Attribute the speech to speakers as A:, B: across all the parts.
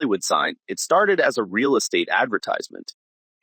A: Hollywood sign, it started as a real estate advertisement.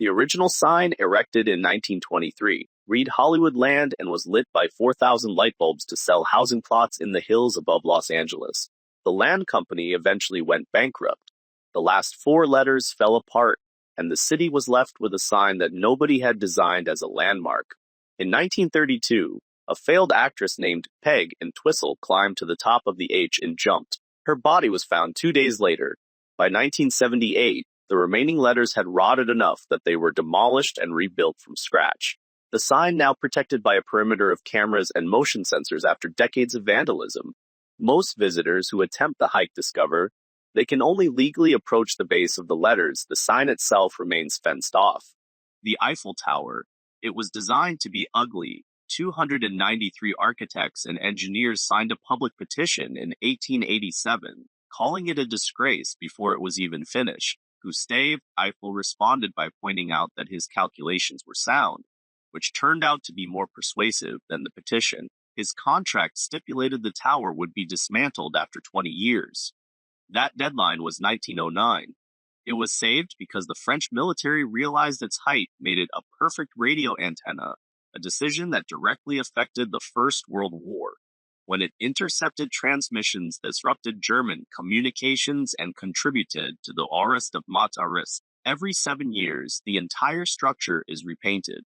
A: The original sign, erected in 1923, read Hollywood Land and was lit by 4,000 light bulbs to sell housing plots in the hills above Los Angeles. The land company eventually went bankrupt. The last four letters fell apart, and the city was left with a sign that nobody had designed as a landmark. In 1932, a failed actress named Peg Entwistle climbed to the top of the H and jumped. Her body was found 2 days later. By 1978, the remaining letters had rotted enough that they were demolished and rebuilt from scratch. The sign now protected by a perimeter of cameras and motion sensors after decades of vandalism. Most visitors who attempt the hike discover they can only legally approach the base of the letters. The sign itself remains fenced off. The Eiffel Tower. It was designed to be ugly. 293 architects and engineers signed a public petition in 1887, calling it a disgrace before it was even finished. Gustave Eiffel responded by pointing out that his calculations were sound, which turned out to be more persuasive than the petition. His contract stipulated the tower would be dismantled after 20 years. That deadline was 1909. It was saved because the French military realized its height made it a perfect radio antenna, a decision that directly affected the First World War, when it intercepted transmissions that disrupted German communications and contributed to the arrest of Mataris. Every 7 years, the entire structure is repainted.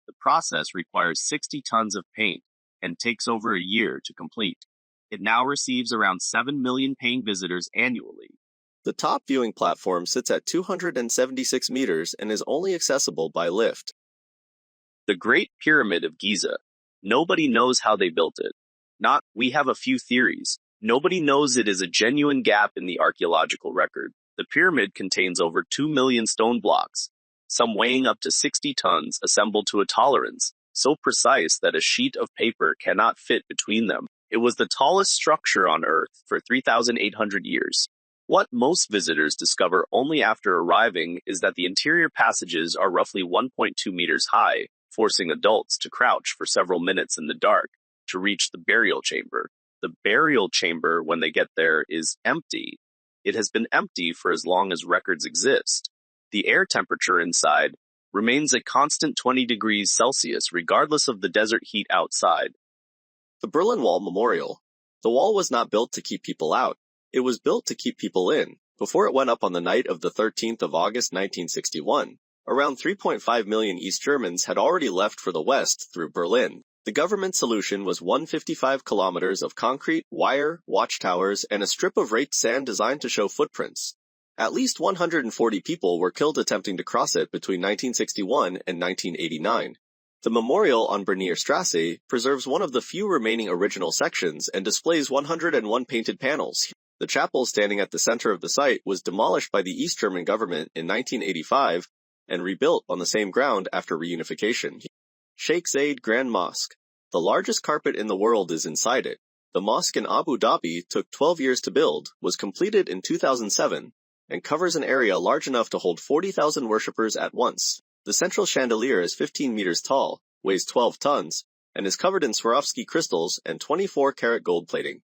A: The process requires 60 tons of paint and takes over a year to complete. It now receives around 7 million paying visitors annually.
B: The top viewing platform sits at 276 meters and is only accessible by lift.
A: The Great Pyramid of Giza. Nobody knows how they built it. We have a few theories. Nobody knows it is a genuine gap in the archaeological record. The pyramid contains over 2 million stone blocks, some weighing up to 60 tons, assembled to a tolerance so precise that a sheet of paper cannot fit between them. It was the tallest structure on Earth for 3,800 years. What most visitors discover only after arriving is that the interior passages are roughly 1.2 meters high, forcing adults to crouch for several minutes in the dark to reach the burial chamber. The burial chamber, when they get there, is empty. It has been empty for as long as records exist. The air temperature inside remains a constant 20 degrees Celsius regardless of the desert heat outside.
B: The Berlin Wall Memorial. The wall was not built to keep people out. It was built to keep people in. Before it went up on the night of the 13th of August 1961, around 3.5 million East Germans had already left for the West through Berlin. The government solution was 155 kilometers of concrete, wire, watchtowers, and a strip of raked sand designed to show footprints. At least 140 people were killed attempting to cross it between 1961 and 1989. The memorial on Bernier Strasse preserves one of the few remaining original sections and displays 101 painted panels. The chapel standing at the center of the site was demolished by the East German government in 1985 and rebuilt on the same ground after reunification. Sheikh Zayed Grand Mosque. The largest carpet in the world is inside it. The mosque in Abu Dhabi took 12 years to build, was completed in 2007, and covers an area large enough to hold 40,000 worshippers at once. The central chandelier is 15 meters tall, weighs 12 tons, and is covered in Swarovski crystals and 24-karat gold plating.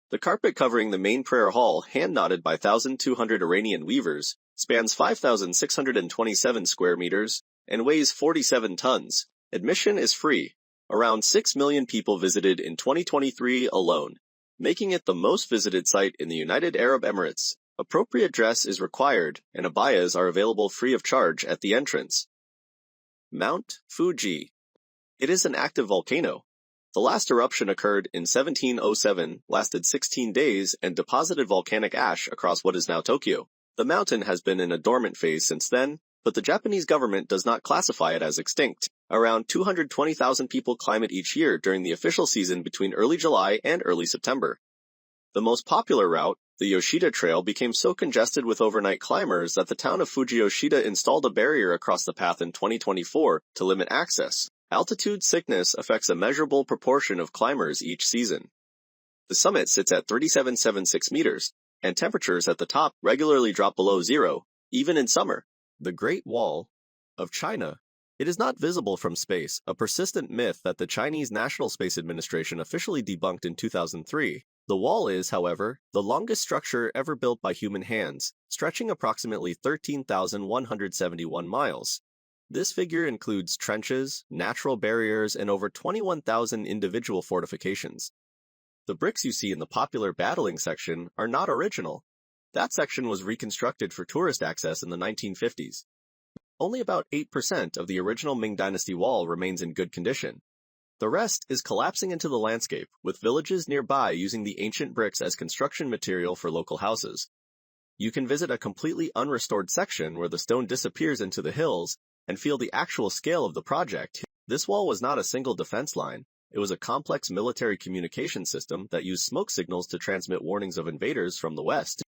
B: The carpet covering the main prayer hall, hand-knotted by 1,200 Iranian weavers, spans 5,627 square meters and weighs 47 tons. Admission is free. Around 6 million people visited in 2023 alone, making it the most visited site in the United Arab Emirates. Appropriate dress is required, and abayas are available free of charge at the entrance. Mount Fuji. It is an active volcano. The last eruption occurred in 1707, lasted 16 days, and deposited volcanic ash across what is now Tokyo. The mountain has been in a dormant phase since then, but the Japanese government does not classify it as extinct. Around 220,000 people climb it each year during the official season between early July and early September. The most popular route, the Yoshida Trail, became so congested with overnight climbers that the town of Fujiyoshida installed a barrier across the path in 2024 to limit access. Altitude sickness affects a measurable proportion of climbers each season. The summit sits at 3,776 meters, and temperatures at the top regularly drop below zero, even in summer. The Great Wall of China. It is not visible from space, a persistent myth that the Chinese National Space Administration officially debunked in 2003. The wall is, however, the longest structure ever built by human hands, stretching approximately 13,171 miles. This figure includes trenches, natural barriers, and over 21,000 individual fortifications. The bricks you see in the popular battling section are not original. That section was reconstructed for tourist access in the 1950s. Only about 8% of the original Ming Dynasty wall remains in good condition. The rest is collapsing into the landscape, with villages nearby using the ancient bricks as construction material for local houses. You can visit a completely unrestored section where the stone disappears into the hills and feel the actual scale of the project. This wall was not a single defense line. It was a complex military communication system that used smoke signals to transmit warnings of invaders from the west.